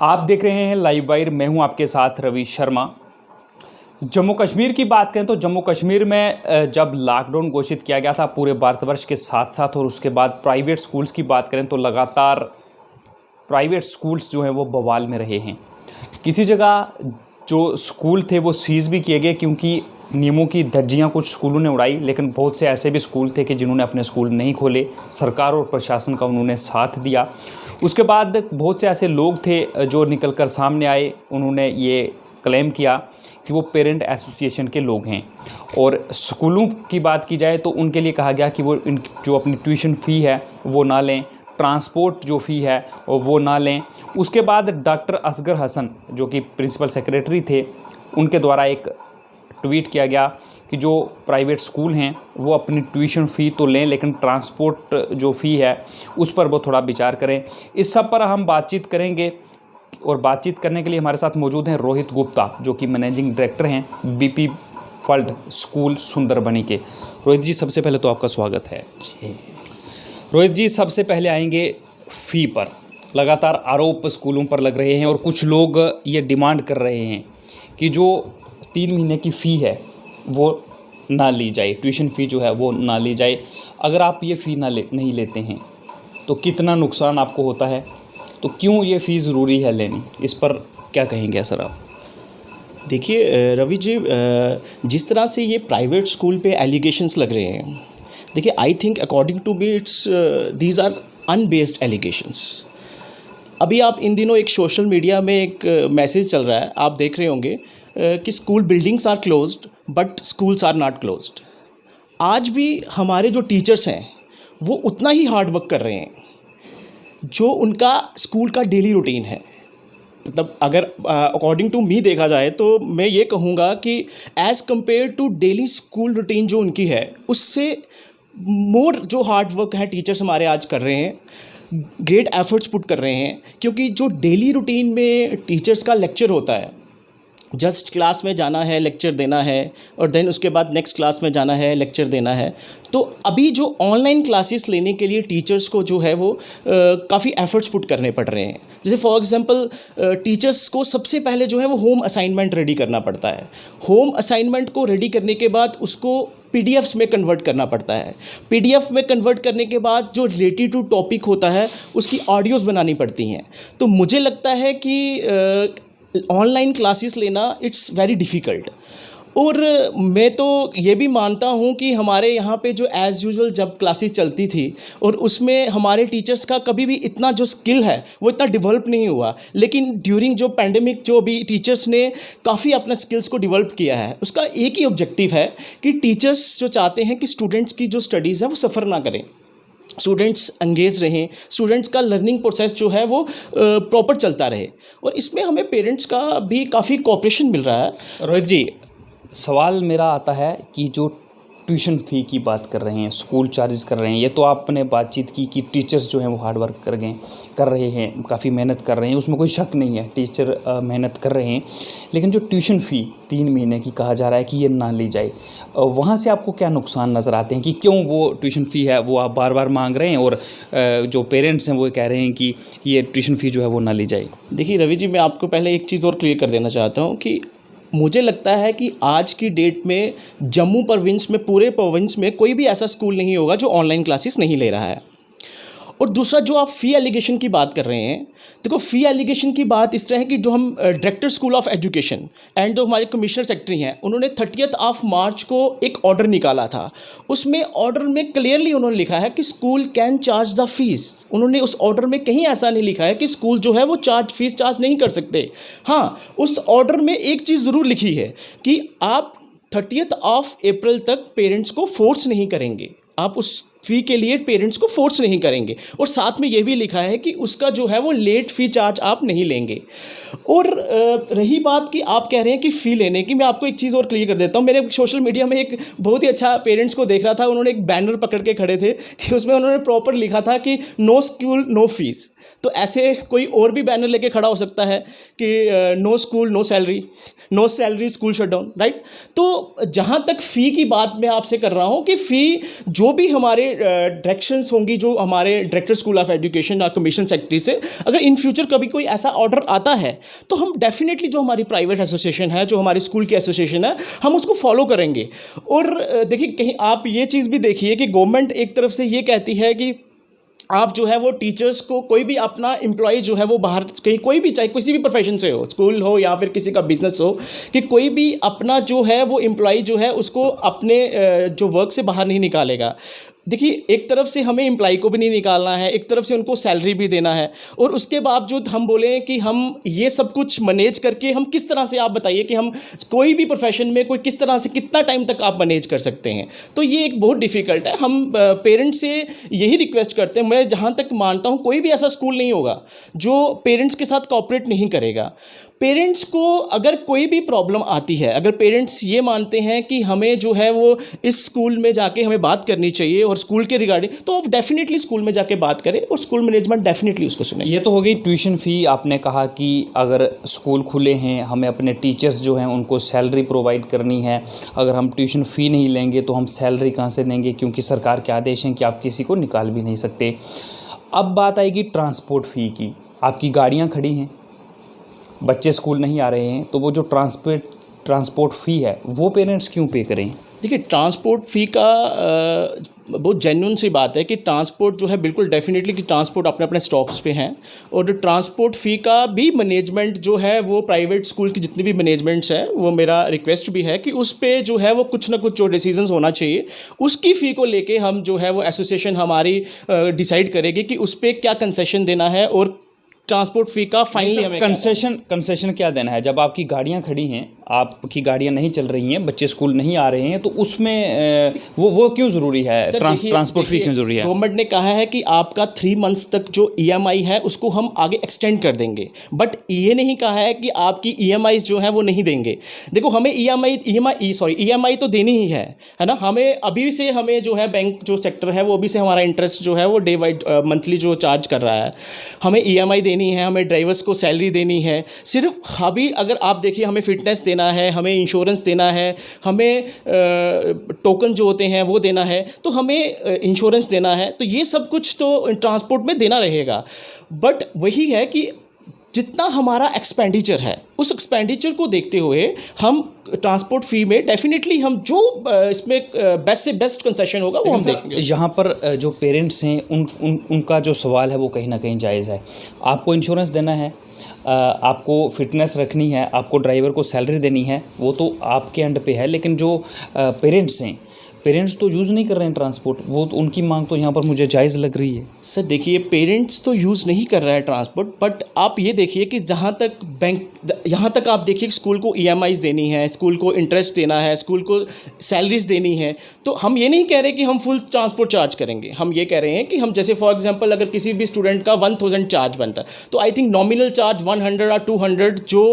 आप देख रहे हैं लाइव वायर। मैं हूं आपके साथ रवि शर्मा। जम्मू कश्मीर की बात करें तो जम्मू कश्मीर में जब लॉकडाउन घोषित किया गया था पूरे भारतवर्ष के साथ साथ, और उसके बाद प्राइवेट स्कूल्स की बात करें तो लगातार प्राइवेट स्कूल्स जो हैं वो बवाल में रहे हैं। किसी जगह जो स्कूल थे वो सीज़ भी किए गए क्योंकि नियमों की धज्जियां कुछ स्कूलों ने उड़ाई, लेकिन बहुत से ऐसे भी स्कूल थे कि जिन्होंने अपने स्कूल नहीं खोले। सरकार और प्रशासन का उन्होंने साथ दिया। उसके बाद बहुत से ऐसे लोग थे जो निकल कर सामने आए, उन्होंने ये क्लेम किया कि वो पेरेंट एसोसिएशन के लोग हैं। और स्कूलों की बात की जाए तो उनके लिए कहा गया कि वो जो अपनी ट्यूशन फ़ी है वो ना लें, ट्रांसपोर्ट जो फ़ी है वो ना लें। उसके बाद डॉक्टर असगर हसन जो कि प्रिंसिपल सेक्रेटरी थे, उनके द्वारा एक ट्वीट किया गया कि जो प्राइवेट स्कूल हैं वो अपनी ट्यूशन फ़ी तो लें, लेकिन ट्रांसपोर्ट जो फ़ी है उस पर वो थोड़ा विचार करें। इस सब पर हम बातचीत करेंगे, और बातचीत करने के लिए हमारे साथ मौजूद हैं रोहित गुप्ता जो कि मैनेजिंग डायरेक्टर हैं बीपी फल्ड स्कूल सुंदरबनी के। रोहित जी, सबसे पहले तो आपका स्वागत है। रोहित जी, सबसे पहले आएंगे फ़ी पर। लगातार आरोप स्कूलों पर लग रहे हैं और कुछ लोग ये डिमांड कर रहे हैं कि जो 3 महीने की फ़ी है वो ना ली जाए, ट्यूशन फ़ी जो है वो ना ली जाए। अगर आप ये फ़ी नहीं लेते हैं तो कितना नुकसान आपको होता है, तो क्यों ये फ़ी ज़रूरी है लेनी, इस पर क्या कहेंगे सर आप? देखिए रवि जी, जिस तरह से ये प्राइवेट स्कूल पे एलिगेशंस लग रहे हैं, देखिए I think according to me it's these are unbased allegations. अभी आप इन दिनों एक सोशल मीडिया में एक मैसेज चल रहा है, आप देख रहे होंगे कि school buildings are closed but schools are not closed. आज भी हमारे जो टीचर्स हैं वो उतना ही हार्ड वर्क कर रहे हैं जो उनका स्कूल का डेली रूटीन है। मतलब अगर अकॉर्डिंग टू मी देखा जाए तो मैं ये कहूँगा कि as compare to daily school routine जो उनकी है, उससे मोर जो हार्ड वर्क है टीचर्स हमारे आज कर रहे हैं, ग्रेट एफर्ट्स पुट कर रहे हैं। क्योंकि जो डेली रूटीन में टीचर्स का लेक्चर होता है, जस्ट क्लास में जाना है, लेक्चर देना है, और देन उसके बाद नेक्स्ट क्लास में जाना है, लेक्चर देना है। तो अभी जो ऑनलाइन क्लासेस लेने के लिए टीचर्स को जो है वो काफ़ी एफर्ट्स पुट करने पड़ रहे हैं। जैसे फॉर एग्जांपल टीचर्स को सबसे पहले जो है वो होम असाइनमेंट रेडी करना पड़ता है। होम असाइनमेंट को रेडी करने के बाद उसको पीडीएफ्स में कन्वर्ट करना पड़ता है। पीडीएफ में कन्वर्ट करने के बाद जो रिलेटेड टू टॉपिक होता है उसकी ऑडियोज़ बनानी पड़ती हैं। तो मुझे लगता है कि ऑनलाइन क्लासेस लेना इट्स वेरी डिफ़िकल्ट। और मैं तो ये भी मानता हूँ कि हमारे यहाँ पे जो एज़ यूजुअल जब क्लासेस चलती थी और उसमें हमारे टीचर्स का कभी भी इतना जो स्किल है वो इतना डेवलप नहीं हुआ, लेकिन ड्यूरिंग जो पैंडेमिक जो भी टीचर्स ने काफ़ी अपने स्किल्स को डेवलप किया है। उसका एक ही ऑब्जेक्टिव है कि टीचर्स जो चाहते हैं कि स्टूडेंट्स की जो स्टडीज़ है वो सफ़र ना करें, स्टूडेंट्स एंगेज रहें, स्टूडेंट्स का लर्निंग प्रोसेस जो है वो प्रॉपर चलता रहे। और इसमें हमें पेरेंट्स का भी काफ़ी कोऑपरेशन मिल रहा है। रोहित जी, सवाल मेरा आता है कि जो ट्यूशन फ़ी की बात कर रहे हैं, स्कूल चार्जेस कर रहे हैं, ये तो आपने बातचीत की कि टीचर्स जो हैं वो हार्ड वर्क कर रहे हैं, काफ़ी मेहनत कर रहे हैं, उसमें कोई शक नहीं है, टीचर मेहनत कर रहे हैं। लेकिन जो ट्यूशन फ़ी 3 महीने की कहा जा रहा है कि ये ना ली जाए, वहाँ से आपको क्या नुकसान नज़र आते हैं कि क्यों वो ट्यूशन फ़ी है वो आप बार बार मांग रहे हैं और जो पेरेंट्स हैं वो कह रहे हैं कि ये ट्यूशन फ़ी जो है वो ना ली जाए? देखिए रवि जी, मैं आपको पहले एक चीज़ और क्लियर कर देना चाहता हूँ कि मुझे लगता है कि आज की डेट में जम्मू प्रोविंस में, पूरे प्रोविंस में कोई भी ऐसा स्कूल नहीं होगा जो ऑनलाइन क्लासेस नहीं ले रहा है। और दूसरा, जो आप फ़ी एलिगेशन की बात कर रहे हैं, देखो फ़ी एलिगेशन की बात इस तरह है कि जो हम director school of education and जो हमारे कमिश्नर सेक्रेटरी हैं, उन्होंने 30 मार्च को एक ऑर्डर निकाला था। उसमें ऑर्डर में क्लियरली उन्होंने लिखा है कि school can charge the fees. उन्होंने उस ऑर्डर में कहीं ऐसा नहीं लिखा है कि स्कूल जो है वो फीस चार्ज नहीं कर सकते। हाँ, उस ऑर्डर में एक चीज़ ज़रूर लिखी है कि आप 30 अप्रैल तक पेरेंट्स को फोर्स नहीं करेंगे, आप उस फ़ी के लिए पेरेंट्स को फोर्स नहीं करेंगे। और साथ में ये भी लिखा है कि उसका जो है वो लेट फ़ी चार्ज आप नहीं लेंगे। और रही बात कि आप कह रहे हैं कि फ़ी लेने की, मैं आपको एक चीज़ और क्लियर कर देता हूँ। मेरे सोशल मीडिया में एक बहुत ही अच्छा पेरेंट्स को देख रहा था, उन्होंने एक बैनर पकड़ के खड़े थे कि उसमें उन्होंने प्रॉपर लिखा था कि नो स्कूल नो फीस। तो ऐसे कोई और भी बैनर लेके खड़ा हो सकता है कि no school no salary, no salary school shutdown, right. तो जहाँ तक फ़ी की बात मैं आपसे कर रहा हूँ कि फ़ी जो भी हमारे डायरेक्शंस होंगी जो हमारे डायरेक्टर स्कूल ऑफ एजुकेशन या कमीशन सेक्रेटरी से, अगर इन फ्यूचर कभी कोई ऐसा ऑर्डर आता है तो हम डेफिनेटली जो हमारी प्राइवेट एसोसिएशन है, जो हमारी स्कूल की एसोसिएशन है, हम उसको फॉलो करेंगे। और देखिए, कहीं आप ये चीज़ भी देखिए कि गवर्नमेंट एक तरफ से ये कहती है कि आप जो है वो टीचर्स को, कोई भी अपना एम्प्लॉय जो है वो बाहर कहीं, कोई भी, चाहे किसी भी प्रोफेशन से हो, स्कूल हो या फिर किसी का बिजनेस हो, कि कोई भी अपना जो है वो एम्प्लॉय जो है उसको अपने जो वर्क से बाहर नहीं निकालेगा। देखिए, एक तरफ से हमें एम्प्लॉय को भी नहीं निकालना है, एक तरफ से उनको सैलरी भी देना है, और उसके बावजूद हम बोलें कि हम ये सब कुछ मैनेज करके हम किस तरह से, आप बताइए कि हम कोई भी प्रोफेशन में कोई किस तरह से कितना टाइम तक आप मैनेज कर सकते हैं। तो ये एक बहुत डिफ़िकल्ट है। हम पेरेंट्स से यही रिक्वेस्ट करते हैं, मैं जहाँ तक मानता हूँ कोई भी ऐसा स्कूल नहीं होगा जो पेरेंट्स के साथ कोऑपरेट नहीं करेगा। पेरेंट्स को अगर कोई भी प्रॉब्लम आती है, अगर पेरेंट्स ये मानते हैं कि हमें जो है वो इस स्कूल में जाके हमें बात करनी चाहिए और स्कूल के रिगार्डिंग, तो आप डेफिनेटली स्कूल में जाके बात करें और स्कूल मैनेजमेंट डेफिनेटली उसको सुने। ये तो हो गई ट्यूशन फ़ी। आपने कहा कि अगर स्कूल खुले हैं, हमें अपने टीचर्स जो हैं उनको सैलरी प्रोवाइड करनी है। अगर हम ट्यूशन फ़ी नहीं लेंगे तो हम सैलरी कहाँ से देंगे, क्योंकि सरकार के आदेश हैं कि आप किसी को निकाल भी नहीं सकते। अब बात आएगी ट्रांसपोर्ट फ़ी की। आपकी गाड़ियाँ खड़ी हैं, बच्चे स्कूल नहीं आ रहे हैं, तो वो जो ट्रांसपोर्ट फ़ी है वो पेरेंट्स क्यों पे करें? देखिए, ट्रांसपोर्ट फ़ी का बहुत जेन्युइन सी बात है कि ट्रांसपोर्ट जो है बिल्कुल डेफिनेटली कि ट्रांसपोर्ट अपने अपने स्टॉप्स पे हैं, और ट्रांसपोर्ट फ़ी का भी मैनेजमेंट जो है वो प्राइवेट स्कूल की जितनी भी मैनेजमेंट्स हैं, वो मेरा रिक्वेस्ट भी है कि उस पे जो है वो कुछ ना कुछ जो डिसीजंस होना चाहिए, उसकी फ़ी को लेके हम जो है वो एसोसिएशन हमारी डिसाइड करेगी कि उस पर क्या कंसेशन देना है, और ट्रांसपोर्ट फ़ी का फाइनली हमें कंसेशन क्या देना है। जब आपकी गाड़ियाँ खड़ी हैं, आपकी गाड़ियाँ नहीं चल रही हैं, बच्चे स्कूल नहीं आ रहे हैं, तो उसमें वो क्यों ज़रूरी है? ट्रांसपोर्ट फ़ी क्यों ज़रूरी है? गवर्नमेंट ने कहा है कि आपका 3 मंथ्स तक जो EMI है उसको हम आगे एक्सटेंड कर देंगे, बट ये नहीं कहा है कि आपकी EMI जो है वो नहीं देंगे। देखो, हमें EMI तो देनी ही है ना। हमें अभी से हमें जो है बैंक जो सेक्टर है वो अभी से हमारा इंटरेस्ट जो है वो डे बाई मंथली जो चार्ज कर रहा है, हमें EMI देनी है, हमें ड्राइवर्स को सैलरी देनी है। सिर्फ अभी अगर आप देखिए, हमें फिटनेस देना है, हमें इंश्योरेंस देना है, हमें टोकन जो होते हैं वो देना है, तो हमें इंश्योरेंस देना है, तो ये सब कुछ तो ट्रांसपोर्ट में देना रहेगा। बट वही है कि जितना हमारा एक्सपेंडिचर है, उस एक्सपेंडिचर को देखते हुए हम ट्रांसपोर्ट फ़ी में डेफिनेटली हम जो इसमें बेस्ट से बेस्ट कंसेशन होगा वो हम देखेंगे। यहाँ पर जो पेरेंट्स हैं उनका जो सवाल है वो कहीं ना कहीं जायज़ है। आपको इंश्योरेंस देना है, आपको फिटनेस रखनी है, आपको ड्राइवर को सैलरी देनी है, वो तो आपके एंड पे है। लेकिन जो पेरेंट्स हैं, पेरेंट्स तो यूज़ नहीं कर रहे हैं ट्रांसपोर्ट, वो तो उनकी मांग तो यहाँ पर मुझे जायज़ लग रही है। सर देखिए, पेरेंट्स तो यूज़ नहीं कर रहा है ट्रांसपोर्ट, बट आप ये देखिए कि जहाँ तक यहाँ तक आप देखिए स्कूल को EMIs देनी है, स्कूल को इंटरेस्ट देना है, स्कूल को सैलरीज देनी है, तो हम ये नहीं कह रहे कि हम फुल ट्रांसपोर्ट चार्ज करेंगे। हम ये कह रहे हैं कि हम जैसे फॉर एग्जांपल अगर किसी भी स्टूडेंट का 1000 चार्ज बनता है, तो आई थिंक नॉमिनल चार्ज 100 और 200 जो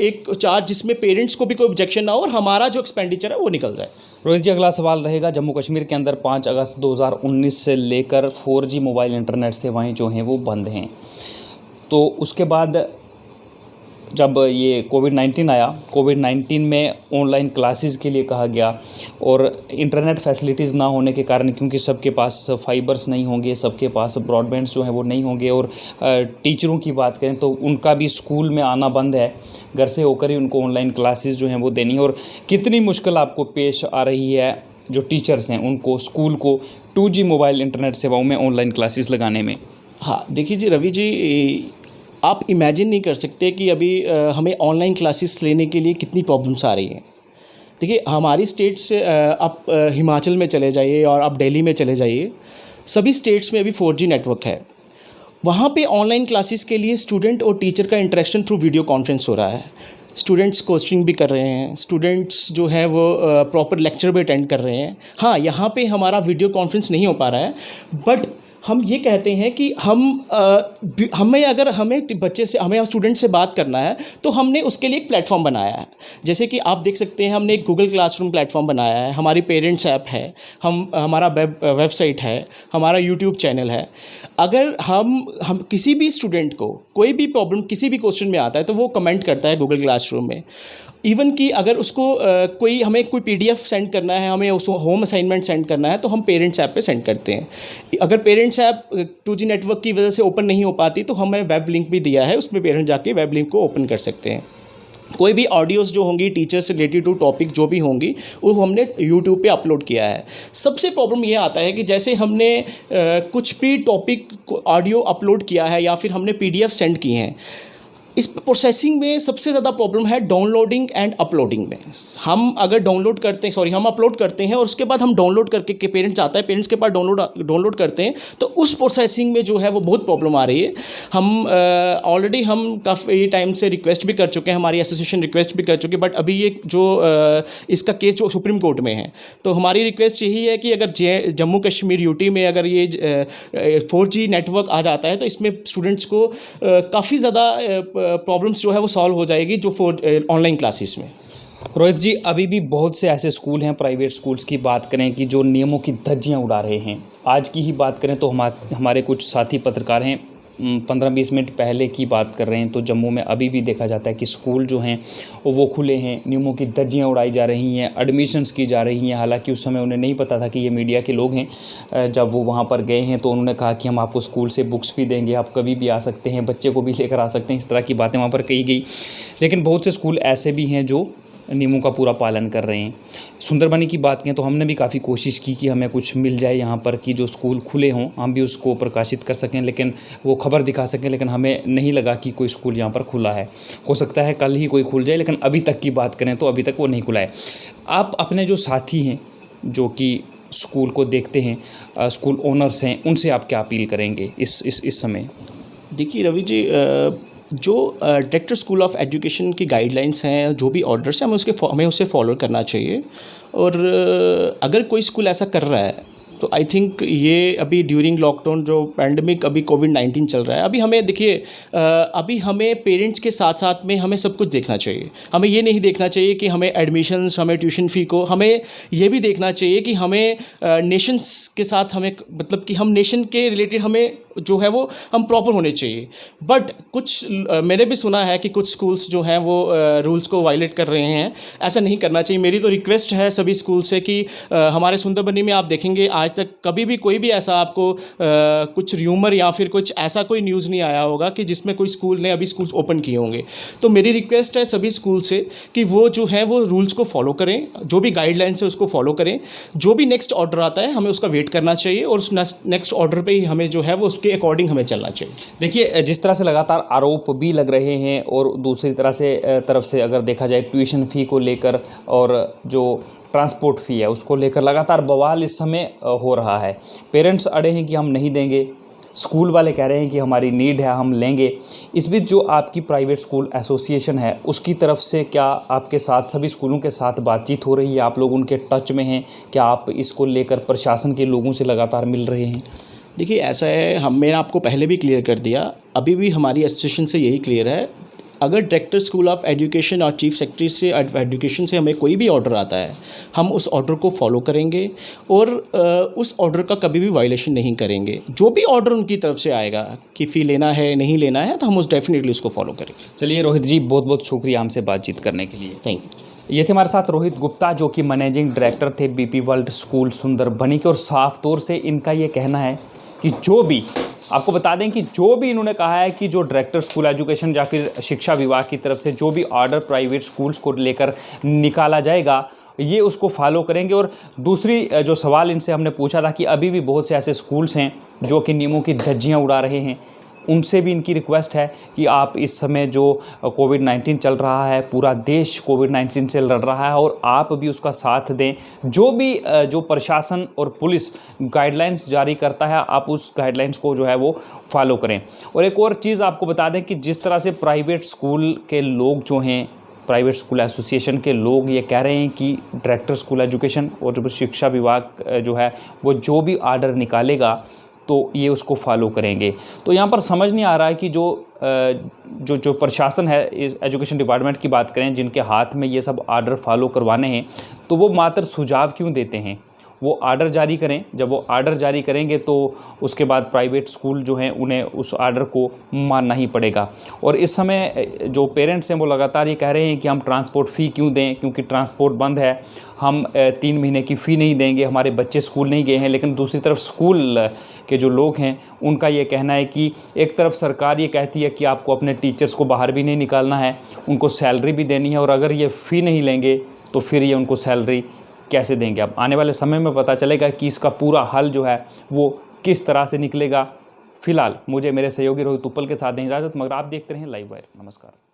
एक चार्ज जिसमें पेरेंट्स को भी कोई ऑब्जेक्शन ना हो और हमारा जो एक्सपेंडिचर है वो निकल जाए। रोहित जी, अगला सवाल रहेगा, जम्मू कश्मीर के अंदर 5 अगस्त 2019 से लेकर 4G मोबाइल इंटरनेट सेवाएं जो हैं वो बंद हैं। तो उसके बाद जब ये कोविड-19 आया, कोविड-19 में ऑनलाइन क्लासेस के लिए कहा गया, और इंटरनेट फैसिलिटीज़ ना होने के कारण, क्योंकि सबके पास फाइबर्स नहीं होंगे, सबके पास ब्रॉडबैंड्स जो हैं वो नहीं होंगे, और टीचरों की बात करें तो उनका भी स्कूल में आना बंद है, घर से होकर ही उनको ऑनलाइन क्लासेस जो हैं वो देनी है। और कितनी मुश्किल आपको पेश आ रही है जो टीचर्स हैं उनको स्कूल को 2G मोबाइल इंटरनेट सेवाओं में ऑनलाइन क्लासेस लगाने में? हाँ देखिए जी रवि जी, आप इमेजिन नहीं कर सकते कि अभी हमें ऑनलाइन क्लासेस लेने के लिए कितनी प्रॉब्लम्स आ रही हैं। देखिए हमारी स्टेट से आप हिमाचल में चले जाइए और आप दिल्ली में चले जाइए, सभी स्टेट्स में अभी 4G नेटवर्क है। वहाँ पे ऑनलाइन क्लासेस के लिए स्टूडेंट और टीचर का इंटरेक्शन थ्रू वीडियो कॉन्फ्रेंस हो रहा है। स्टूडेंट्स कोचिंग भी कर रहे हैं, स्टूडेंट्स जो है वो प्रॉपर लेक्चर भी अटेंड कर रहे हैं। हाँ, यहाँ पे हमारा वीडियो कॉन्फ्रेंस नहीं हो पा रहा है, बट हम ये कहते हैं कि हमें अगर हमें बच्चे से हमें स्टूडेंट से बात करना है तो हमने उसके लिए एक प्लेटफॉर्म बनाया है। जैसे कि आप देख सकते हैं, हमने एक गूगल क्लासरूम प्लेटफॉर्म बनाया है, हमारी पेरेंट्स ऐप है, हमारा वेबसाइट है, हमारा यूट्यूब चैनल है। अगर हम किसी भी स्टूडेंट को कोई भी प्रॉब्लम किसी भी क्वेश्चन में आता है तो वो कमेंट करता है गूगल क्लासरूम में, इवन कि अगर उसको कोई हमें कोई पीडीएफ सेंड करना है, हमें उसको होम असाइनमेंट सेंड करना है, तो हम पेरेंट्स ऐप पे सेंड करते हैं। अगर पेरेंट्स ऐप 2G नेटवर्क की वजह से ओपन नहीं हो पाती तो हमें वेब लिंक भी दिया है, उसमें पेरेंट्स जाके वेब लिंक को ओपन कर सकते हैं। कोई भी ऑडियोज़ जो होंगी टीचर से रिलेटेड टू टॉपिक जो भी होंगी वो हमने यूट्यूब पे अपलोड किया है। सबसे प्रॉब्लम ये आता है कि जैसे हमने कुछ भी टॉपिक ऑडियो अपलोड किया है या फिर हमने पीडीएफ सेंड की हैं, इस प्रोसेसिंग में सबसे ज़्यादा प्रॉब्लम है डाउनलोडिंग एंड अपलोडिंग में। हम अगर डाउनलोड करते हैं, हम अपलोड करते हैं और उसके बाद हम डाउनलोड करके के पेरेंट्स आता है, पेरेंट्स के पास डाउनलोड करते हैं, तो उस प्रोसेसिंग में जो है वो बहुत प्रॉब्लम आ रही है। हम ऑलरेडी हम काफ़ी टाइम से रिक्वेस्ट भी कर चुके हैं, हमारी एसोसिएशन रिक्वेस्ट भी कर चुके हैं, बट अभी ये जो इसका केस जो सुप्रीम कोर्ट में है, तो हमारी रिक्वेस्ट यही है कि अगर जम्मू कश्मीर यूटी में अगर ये 4G नेटवर्क आ जाता है तो इसमें स्टूडेंट्स को काफ़ी ज़्यादा प्रॉब्लम्स जो है वो सॉल्व हो जाएगी जो ऑनलाइन क्लासेस में। रोहित जी, अभी भी बहुत से ऐसे स्कूल हैं, प्राइवेट स्कूल्स की बात करें कि जो नियमों की धज्जियां उड़ा रहे हैं। आज की ही बात करें तो हमारे कुछ साथी पत्रकार हैं, 15-20 मिनट पहले की बात कर रहे हैं, तो जम्मू में अभी भी देखा जाता है कि स्कूल जो हैं वो खुले हैं, नियमों की धज्जियां उड़ाई जा रही हैं, एडमिशन्स की जा रही हैं। हालांकि उस समय उन्हें नहीं पता था कि ये मीडिया के लोग हैं। जब वो वहाँ पर गए हैं तो उन्होंने कहा कि हम आपको स्कूल से बुक्स भी देंगे, आप कभी भी आ सकते हैं, बच्चे को भी लेकर आ सकते हैं, इस तरह की बातें वहाँ पर कही गई। लेकिन बहुत से स्कूल ऐसे भी हैं जो नियमों का पूरा पालन कर रहे हैं। सुंदरबनी की बात करें तो हमने भी काफ़ी कोशिश की कि हमें कुछ मिल जाए यहाँ पर कि जो स्कूल खुले हों, हम भी उसको प्रकाशित कर सकें, लेकिन वो खबर दिखा सकें, लेकिन हमें नहीं लगा कि कोई स्कूल यहाँ पर खुला है। हो सकता है कल ही कोई खुल जाए, लेकिन अभी तक की बात करें तो अभी तक वो नहीं खुला है। आप अपने जो साथी हैं जो कि स्कूल को देखते हैं, स्कूल ओनर्स हैं, उनसे आप क्या अपील करेंगे इस समय? देखिए रवि जी, जो डायरेक्टर स्कूल ऑफ एजुकेशन की गाइडलाइंस हैं, जो भी ऑर्डर्स हैं, हमें उसे फॉलो करना चाहिए। और अगर कोई स्कूल ऐसा कर रहा है तो आई थिंक ये अभी ड्यूरिंग लॉकडाउन जो पैंडमिक अभी कोविड-19 चल रहा है, अभी हमें देखिए अभी हमें पेरेंट्स के साथ साथ में हमें सब कुछ देखना चाहिए। हमें ये नहीं देखना चाहिए कि हमें एडमिशन्स, हमें ट्यूशन फ़ी को, हमें ये भी देखना चाहिए कि हमें नेशंस के साथ हमें, मतलब कि हम नेशन के रिलेटेड हमें जो है वो हम प्रॉपर होने चाहिए। बट कुछ मैंने भी सुना है कि कुछ स्कूल्स जो हैं वो रूल्स को वायलेट कर रहे हैं। ऐसा नहीं करना चाहिए। मेरी तो रिक्वेस्ट है सभी स्कूल से कि हमारे सुंदरबनी में आप देखेंगे आज तक कभी भी कोई भी ऐसा आपको कुछ र्यूमर या फिर कुछ ऐसा कोई न्यूज़ नहीं आया होगा कि जिसमें कोई स्कूल ने अभी स्कूल्स ओपन किए होंगे। तो मेरी रिक्वेस्ट है सभी स्कूल से कि वो जो है वो रूल्स को फॉलो करें, जो भी गाइडलाइंस है उसको फॉलो करें। जो भी नेक्स्ट ऑर्डर आता है हमें उसका वेट करना चाहिए और उस नेक्स्ट ऑर्डर पे ही हमें जो है वो उसके अकॉर्डिंग हमें चलना चाहिए। देखिए, जिस तरह से लगातार आरोप भी लग रहे हैं और दूसरी तरफ से अगर देखा जाए ट्यूशन फ़ी को लेकर और जो ट्रांसपोर्ट फ़ी है उसको लेकर लगातार बवाल इस समय हो रहा है। पेरेंट्स अड़े हैं कि हम नहीं देंगे, स्कूल वाले कह रहे हैं कि हमारी नीड है, हम लेंगे। इस बीच जो आपकी प्राइवेट स्कूल एसोसिएशन है उसकी तरफ से क्या आपके साथ सभी स्कूलों के साथ बातचीत हो रही है? आप लोग उनके टच में हैं? क्या आप इसको लेकर प्रशासन के लोगों से लगातार मिल रहे हैं? देखिए ऐसा है, मैंने आपको पहले भी क्लियर कर दिया, अभी भी हमारी एसोसिएशन से यही क्लियर है, अगर डायरेक्टर स्कूल ऑफ एजुकेशन और चीफ सेक्रेटरी से एजुकेशन से हमें कोई भी ऑर्डर आता है, हम उस ऑर्डर को फॉलो करेंगे और उस ऑर्डर का कभी भी वायलेशन नहीं करेंगे। जो भी ऑर्डर उनकी तरफ से आएगा कि फ़ी लेना है नहीं लेना है, तो हम उस डेफिनेटली उसको फॉलो करेंगे। चलिए रोहित जी, बहुत बहुत शुक्रिया हमसे बातचीत करने के लिए। Thank you. ये थे हमारे साथ रोहित गुप्ता, जो कि मैनेजिंग डायरेक्टर थे बीपी वर्ल्ड स्कूल सुंदरबनी के। और साफ तौर से इनका ये कहना है कि जो भी, आपको बता दें कि जो भी इन्होंने कहा है कि जो डायरेक्टर स्कूल एजुकेशन या फिर शिक्षा विभाग की तरफ से जो भी ऑर्डर प्राइवेट स्कूल्स को लेकर निकाला जाएगा, ये उसको फॉलो करेंगे। और दूसरी जो सवाल इनसे हमने पूछा था कि अभी भी बहुत से ऐसे स्कूल्स हैं जो कि नियमों की धज्जियां उड़ा रहे हैं, उनसे भी इनकी रिक्वेस्ट है कि आप इस समय जो कोविड-19 चल रहा है, पूरा देश कोविड-19 से लड़ रहा है और आप भी उसका साथ दें। जो भी जो प्रशासन और पुलिस गाइडलाइंस जारी करता है, आप उस गाइडलाइंस को जो है वो फॉलो करें। और एक और चीज़ आपको बता दें कि जिस तरह से प्राइवेट स्कूल के लोग जो हैं, प्राइवेट स्कूल एसोसिएशन के लोग ये कह रहे हैं कि डायरेक्टर स्कूल एजुकेशन और शिक्षा विभाग जो है वो जो भी आर्डर निकालेगा तो ये उसको फॉलो करेंगे। तो यहाँ पर समझ नहीं आ रहा है कि जो प्रशासन है, एजुकेशन डिपार्टमेंट की बात करें, जिनके हाथ में ये सब आर्डर फॉलो करवाने हैं, तो वो मात्र सुझाव क्यों देते हैं वो आर्डर जारी करें। जब वो आर्डर जारी करेंगे तो उसके बाद प्राइवेट स्कूल जो हैं उन्हें उस आर्डर को मानना ही पड़ेगा। और इस समय जो पेरेंट्स हैं वो लगातार ये कह रहे हैं कि हम ट्रांसपोर्ट फ़ी क्यों दें, क्योंकि ट्रांसपोर्ट बंद है, हम 3 महीने की फ़ी नहीं देंगे, हमारे बच्चे स्कूल नहीं गए हैं। लेकिन दूसरी तरफ स्कूल के जो लोग हैं उनका ये कहना है कि एक तरफ सरकार ये कहती है कि आपको अपने टीचर्स को बाहर भी नहीं निकालना है, उनको सैलरी भी देनी है, और अगर ये फ़ी नहीं लेंगे तो फिर ये उनको सैलरी कैसे देंगे। अब आने वाले समय में पता चलेगा कि इसका पूरा हल जो है वो किस तरह से निकलेगा। फिलहाल मुझे मेरे सहयोगी रोहित उपल के साथ दें इजाज़त, मगर आप देखते रहें लाइव वायर। नमस्कार।